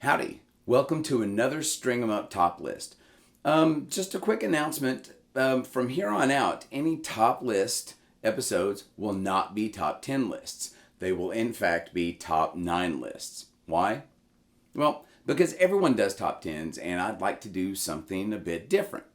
Howdy, welcome to another String 'em Up top list. Just a quick announcement, from here on out, any top list episodes will not be top 10 lists. They will in fact be top 9 lists. Why? Well, because everyone does top 10s and I'd like to do something a bit different.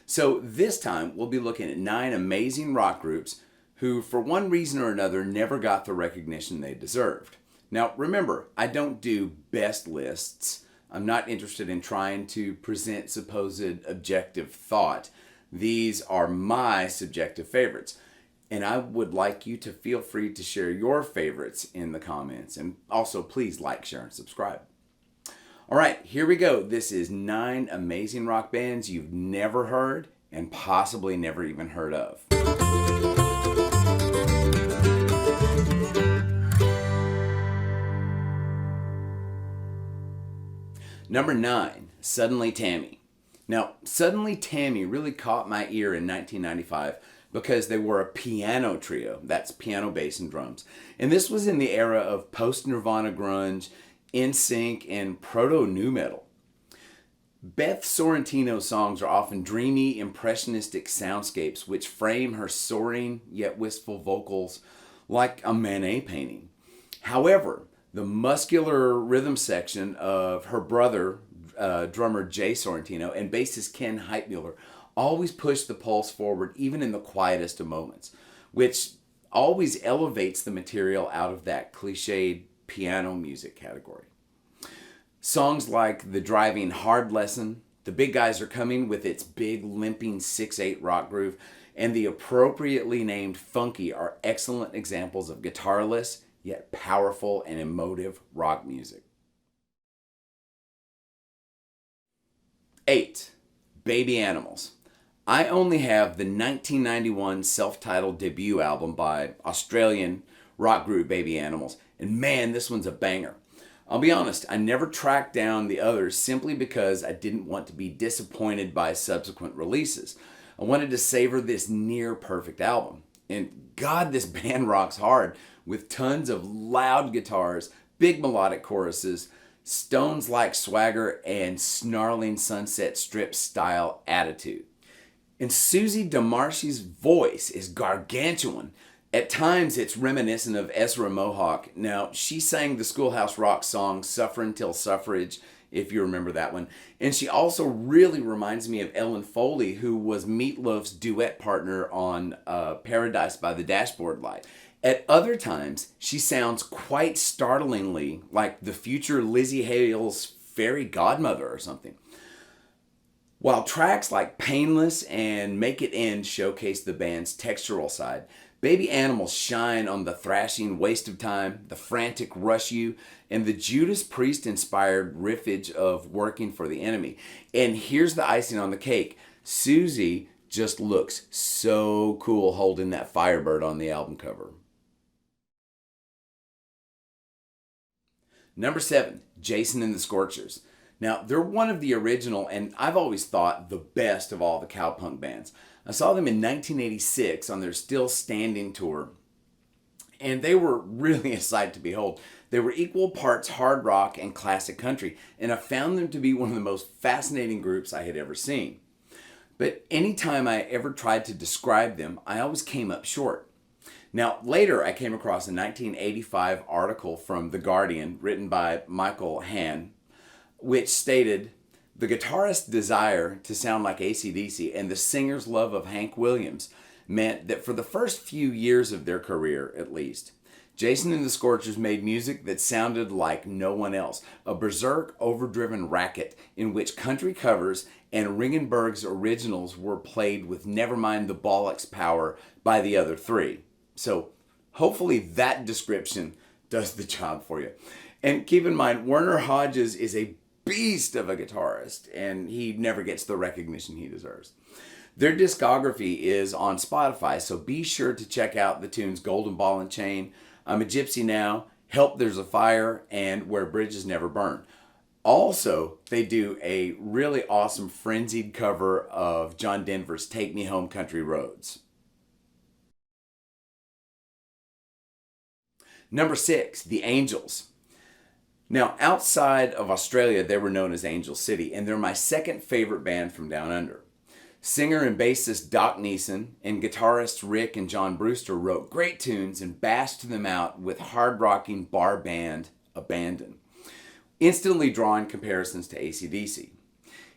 So this time we'll be looking at 9 amazing rock groups who for one reason or another never got the recognition they deserved. Now remember, I don't do best lists. I'm not interested in trying to present supposed objective thought. These are my subjective favorites. And I would like you to feel free to share your favorites in the comments. And also please like, share, and subscribe. All right, here we go. This is 9 amazing rock bands you've never heard and possibly never even heard of. Number 9, Suddenly Tammy. Now, Suddenly Tammy really caught my ear in 1995 because they were a piano trio. That's piano, bass, and drums. And this was in the era of post-Nirvana grunge, NSYNC, and proto-nu metal. Beth Sorrentino's songs are often dreamy, impressionistic soundscapes which frame her soaring yet wistful vocals like a Manet painting. However, the muscular rhythm section of her brother, drummer Jay Sorrentino, and bassist Ken Heitmuller always push the pulse forward even in the quietest of moments, which always elevates the material out of that cliched piano music category. Songs like The Driving Hard Lesson, The Big Guys Are Coming with its big limping 6/8 rock groove, and the appropriately named Funky are excellent examples of guitarless yet powerful and emotive rock music. 8. Baby Animals. I only have the 1991 self-titled debut album by Australian rock group Baby Animals, and man, this one's a banger. I'll be honest, I never tracked down the others simply because I didn't want to be disappointed by subsequent releases. I wanted to savor this near perfect album. And God, this band rocks hard with tons of loud guitars, big melodic choruses, Stones-like swagger, and snarling Sunset Strip style attitude. And Susie DeMarcy's voice is gargantuan. At times it's reminiscent of Ezra Mohawk. Now, she sang the Schoolhouse Rock song Sufferin' Till Suffrage, if you remember that one. And she also really reminds me of Ellen Foley, who was Meatloaf's duet partner on Paradise by the Dashboard Light. At other times, she sounds quite startlingly like the future Lizzie Hale's fairy godmother or something. While tracks like Painless and Make It End showcase the band's textural side, Baby Animals shine on the thrashing Waste of Time, the frantic Rush You, and the Judas Priest-inspired riffage of Working for the Enemy. And here's the icing on the cake. Susie just looks so cool holding that Firebird on the album cover. Number 7, Jason and the Scorchers. Now, they're one of the original, and I've always thought the best of all the cowpunk bands. I saw them in 1986 on their Still Standing tour, and they were really a sight to behold. They were equal parts hard rock and classic country, and I found them to be one of the most fascinating groups I had ever seen. But anytime I ever tried to describe them, I always came up short. Now, later I came across a 1985 article from The Guardian written by Michael Hahn, which stated, the guitarist's desire to sound like AC/DC and the singer's love of Hank Williams meant that for the first few years of their career, at least, Jason and the Scorchers made music that sounded like no one else, a berserk, overdriven racket in which country covers and Ringenberg's originals were played with Nevermind the Bollocks power by the other three. So hopefully that description does the job for you. And keep in mind, Werner Hodges is a beast of a guitarist, and he never gets the recognition he deserves. Their discography is on Spotify, so be sure to check out the tunes Golden Ball and Chain, I'm a Gypsy Now, Help There's a Fire, and Where Bridges Never Burn. Also, they do a really awesome frenzied cover of John Denver's Take Me Home Country Roads. Number 6, The Angels. Now, outside of Australia, they were known as Angel City, and they're my second favorite band from down under. Singer and bassist Doc Neeson and guitarists Rick and John Brewster wrote great tunes and bashed them out with hard-rocking bar band Abandon, instantly drawing comparisons to AC/DC.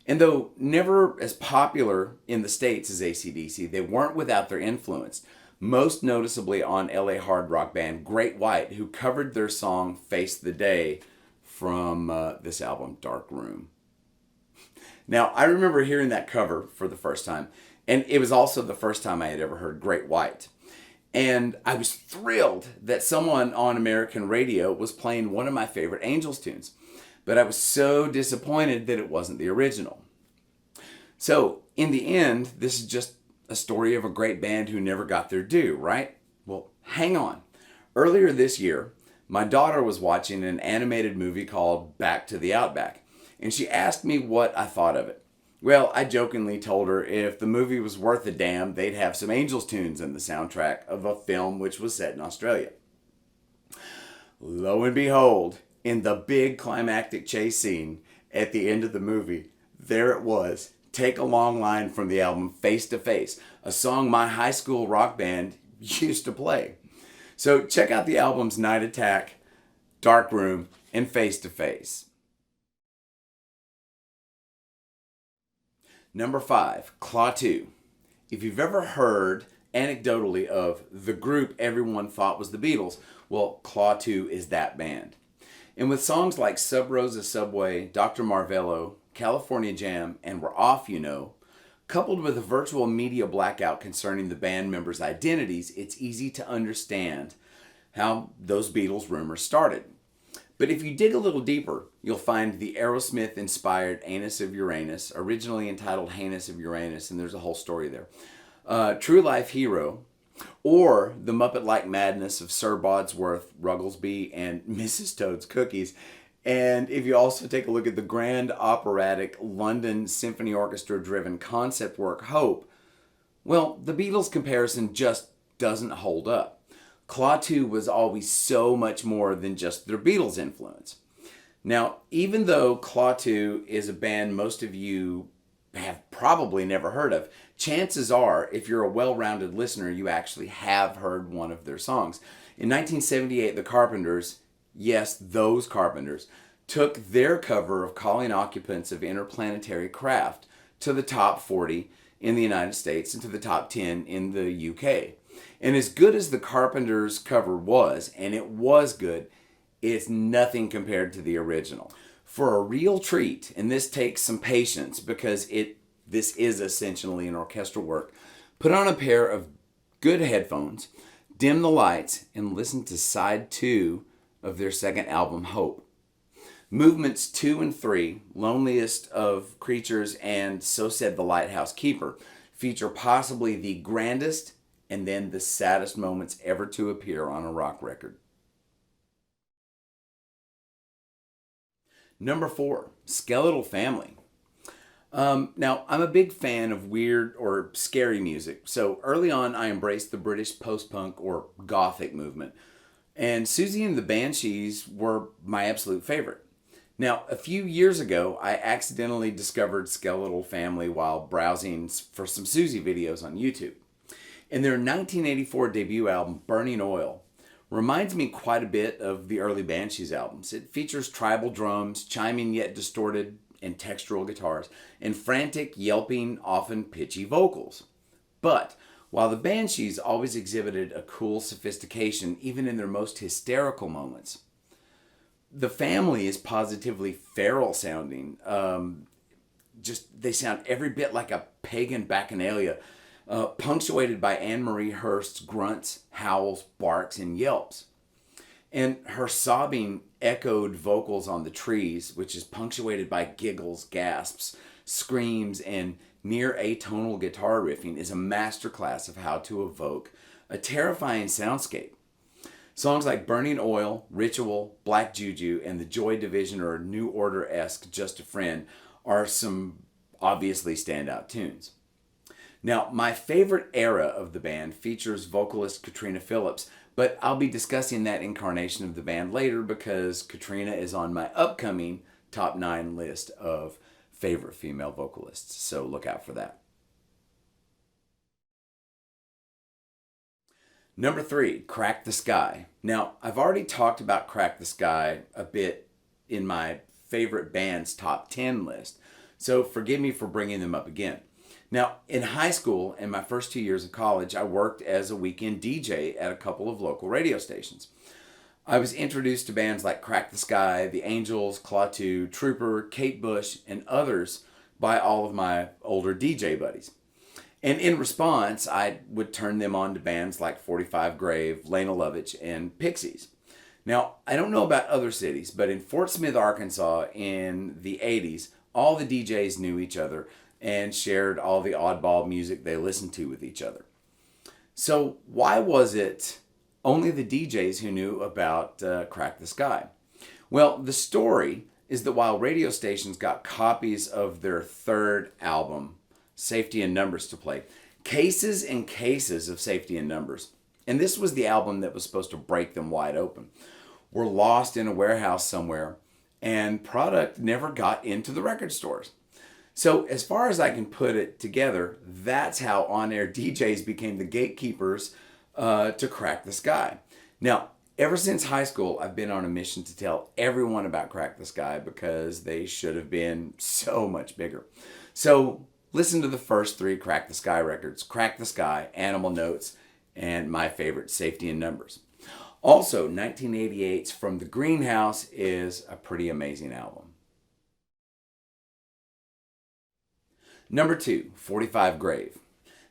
And though never as popular in the States as AC/DC, they weren't without their influence, most noticeably on LA hard rock band Great White, who covered their song Face the Day from this album, Dark Room. Now, I remember hearing that cover for the first time, and it was also the first time I had ever heard Great White. And I was thrilled that someone on American radio was playing one of my favorite Angels tunes. But I was so disappointed that it wasn't the original. So, in the end, this is just a story of a great band who never got their due, right? Well, hang on. Earlier this year, my daughter was watching an animated movie called Back to the Outback, and she asked me what I thought of it. Well, I jokingly told her if the movie was worth a damn, they'd have some Angels tunes in the soundtrack of a film which was set in Australia. Lo and behold, in the big climactic chase scene at the end of the movie, there it was. Take a long line from the album Face to Face, a song my high school rock band used to play. So check out the albums Night Attack, Dark Room, and Face to Face. Number 5, Klaatu. If you've ever heard anecdotally of the group everyone thought was the Beatles, well, Klaatu is that band. And with songs like Sub Rosa Subway, Dr. Marvello, California Jam, and We're Off, You Know, coupled with a virtual media blackout concerning the band members' identities, it's easy to understand how those Beatles rumors started. But if you dig a little deeper, you'll find the Aerosmith-inspired Anus of Uranus, originally entitled Heinous of Uranus, and there's a whole story there. True Life Hero, or the Muppet-like madness of Sir Bodsworth Rugglesby and Mrs. Toad's Cookies. And if you also take a look at the grand operatic London Symphony Orchestra-driven concept work Hope, well, the Beatles comparison just doesn't hold up. Klaatu was always so much more than just their Beatles influence. Now, even though Klaatu is a band most of you have probably never heard of, chances are, if you're a well-rounded listener, you actually have heard one of their songs. In 1978, the Carpenters, yes, those Carpenters, took their cover of Calling Occupants of Interplanetary Craft to the top 40 in the United States and to the top 10 in the UK. And as good as the Carpenters cover was, and it was good, it's nothing compared to the original. For a real treat, and this takes some patience because this is essentially an orchestral work, put on a pair of good headphones, dim the lights, and listen to side 2 of their second album, Hope. Movements 2 and 3, Loneliest of Creatures and So Said the Lighthouse Keeper, feature possibly the grandest and then the saddest moments ever to appear on a rock record. Number 4, Skeletal Family. Now, I'm a big fan of weird or scary music, so early on I embraced the British post-punk or gothic movement, and Susie and the Banshees were my absolute favorite. Now, a few years ago, I accidentally discovered Skeletal Family while browsing for some Susie videos on YouTube. And their 1984 debut album, Burning Oil, reminds me quite a bit of the early Banshees albums. It features tribal drums, chiming yet distorted and textural guitars, and frantic, yelping, often pitchy vocals. But while the Banshees always exhibited a cool sophistication even in their most hysterical moments, the Family is positively feral sounding. They sound every bit like a pagan bacchanalia, punctuated by Anne-Marie Hurst's grunts, howls, barks, and yelps. And her sobbing, echoed vocals on the trees, which is punctuated by giggles, gasps, screams, and near atonal guitar riffing, is a masterclass of how to evoke a terrifying soundscape. Songs like Burning Oil, Ritual, Black Juju, and The Joy Division or New Order-esque Just a Friend are some obviously standout tunes. Now, my favorite era of the band features vocalist Katrina Phillips, But I'll be discussing that incarnation of the band later because Katrina is on my upcoming top 9 list of favorite female vocalists. So look out for that. Number 3, Crack the Sky. Now, I've already talked about Crack the Sky a bit in my favorite bands top 10 list, so forgive me for bringing them up again. Now, in high school and my first 2 years of college, I worked as a weekend DJ at a couple of local radio stations. I was introduced to bands like Crack the Sky, The Angels, Klaatu, Trooper, Kate Bush, and others by all of my older DJ buddies. And in response, I would turn them on to bands like 45 Grave, Lena Lovitch, and Pixies. Now, I don't know about other cities, but in Fort Smith, Arkansas in the 80s, all the DJs knew each other and shared all the oddball music they listened to with each other. So why was it only the DJs who knew about Crack the Sky? Well, the story is that while radio stations got copies of their third album, Safety in Numbers, to play, cases and cases of Safety in Numbers, and this was the album that was supposed to break them wide open, were lost in a warehouse somewhere, and product never got into the record stores. So as far as I can put it together, that's how on-air DJs became the gatekeepers to Crack the Sky. Now, ever since high school, I've been on a mission to tell everyone about Crack the Sky because they should have been so much bigger. So listen to the first 3 Crack the Sky records: Crack the Sky, Animal Notes, and my favorite, Safety in Numbers. Also, 1988's From the Greenhouse is a pretty amazing album. Number 2, 45 Grave.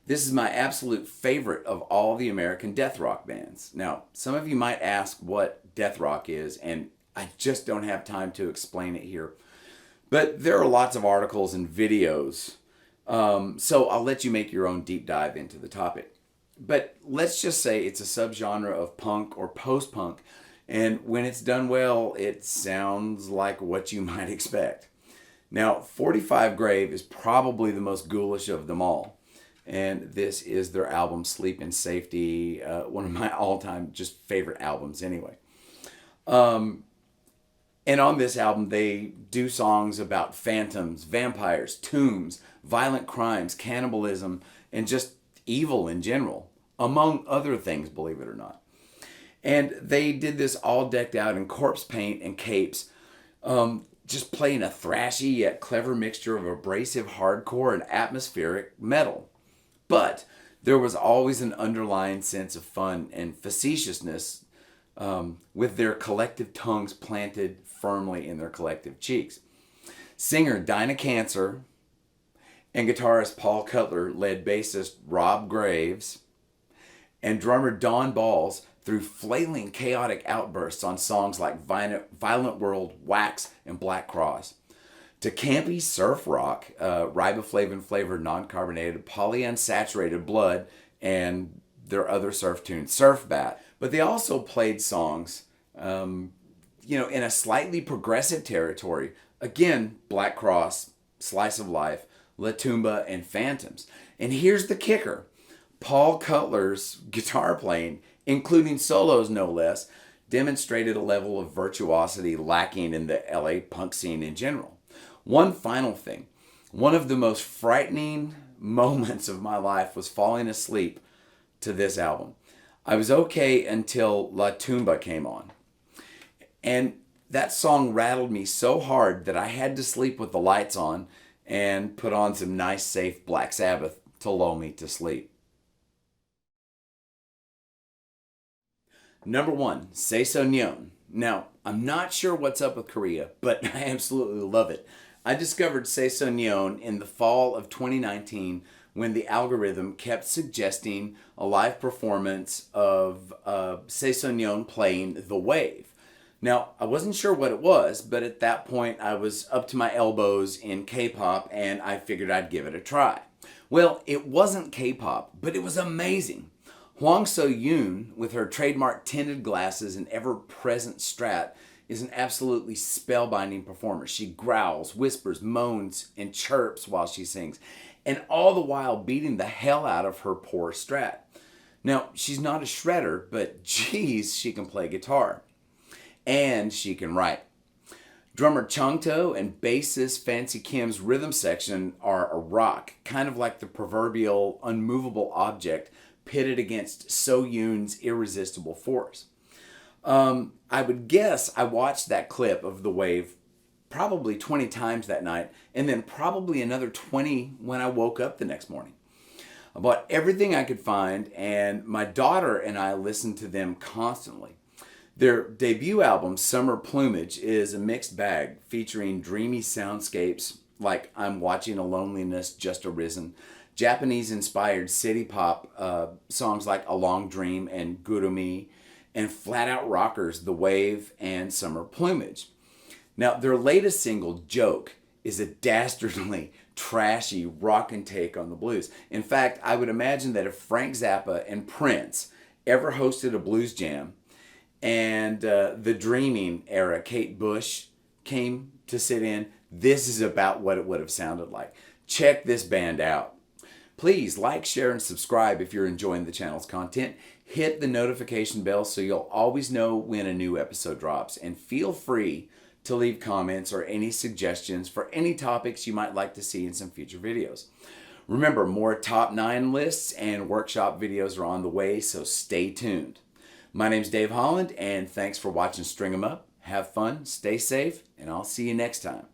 This is my absolute favorite of all the American death rock bands. Now, some of you might ask what death rock is, and I just don't have time to explain it here. But there are lots of articles and videos, so I'll let you make your own deep dive into the topic. But let's just say it's a subgenre of punk or post-punk, and when it's done well, it sounds like what you might expect. Now, 45 Grave is probably the most ghoulish of them all, and this is their album Sleep in Safety, one of my all-time just favorite albums anyway. And on this album, they do songs about phantoms, vampires, tombs, violent crimes, cannibalism, and just evil in general, among other things, believe it or not. And they did this all decked out in corpse paint and capes, just playing a thrashy yet clever mixture of abrasive hardcore and atmospheric metal. But there was always an underlying sense of fun and facetiousness with their collective tongues planted firmly in their collective cheeks. Singer Dinah Cancer and guitarist Paul Cutler led bassist Rob Graves and drummer Don Balls through flailing chaotic outbursts on songs like Violent World, Wax, and Black Cross. To campy surf rock, riboflavin flavored non-carbonated polyunsaturated blood, and their other surf tunes, Surf Bat. But they also played songs, in a slightly progressive territory. Again, Black Cross, Slice of Life, La Tumba, and Phantoms. And here's the kicker. Paul Cutler's guitar playing, including solos no less, demonstrated a level of virtuosity lacking in the LA punk scene in general. One final thing. One of the most frightening moments of my life was falling asleep to this album. I was okay until La Tumba came on. And that song rattled me so hard that I had to sleep with the lights on and put on some nice, safe Black Sabbath to lull me to sleep. Number 1, C'est Soignon. Now, I'm not sure what's up with Korea, but I absolutely love it. I discovered C'est Soignon in the fall of 2019 when the algorithm kept suggesting a live performance of C'est Soignon playing The Wave. Now, I wasn't sure what it was, but at that point I was up to my elbows in K-pop and I figured I'd give it a try. Well, it wasn't K-pop, but it was amazing. Hwang So-yoon, with her trademark tinted glasses and ever-present strat, is an absolutely spellbinding performer. She growls, whispers, moans, and chirps while she sings, and all the while beating the hell out of her poor strat. Now, she's not a shredder, but geez, she can play guitar. And she can write. Drummer Changto and bassist Fancy Kim's rhythm section are a rock, kind of like the proverbial unmovable object pitted against So Yoon's irresistible force. I would guess I watched that clip of The Wave probably 20 times that night, and then probably another 20 when I woke up the next morning. I bought everything I could find, and my daughter and I listened to them constantly. Their debut album, Summer Plumage, is a mixed bag featuring dreamy soundscapes like I'm Watching a Loneliness Just Arisen, Japanese-inspired city pop songs like A Long Dream and Gurumi, and flat-out rockers, The Wave and Summer Plumage. Now, their latest single, Joke, is a dastardly, trashy, rockin' take on the blues. In fact, I would imagine that if Frank Zappa and Prince ever hosted a blues jam, and the Dreaming era, Kate Bush, came to sit in, this is about what it would have sounded like. Check this band out. Please like, share, and subscribe if you're enjoying the channel's content. Hit the notification bell so you'll always know when a new episode drops. And feel free to leave comments or any suggestions for any topics you might like to see in some future videos. Remember, more top 9 lists and workshop videos are on the way, so stay tuned. My name's Dave Holland, and thanks for watching String 'em Up. Have fun, stay safe, and I'll see you next time.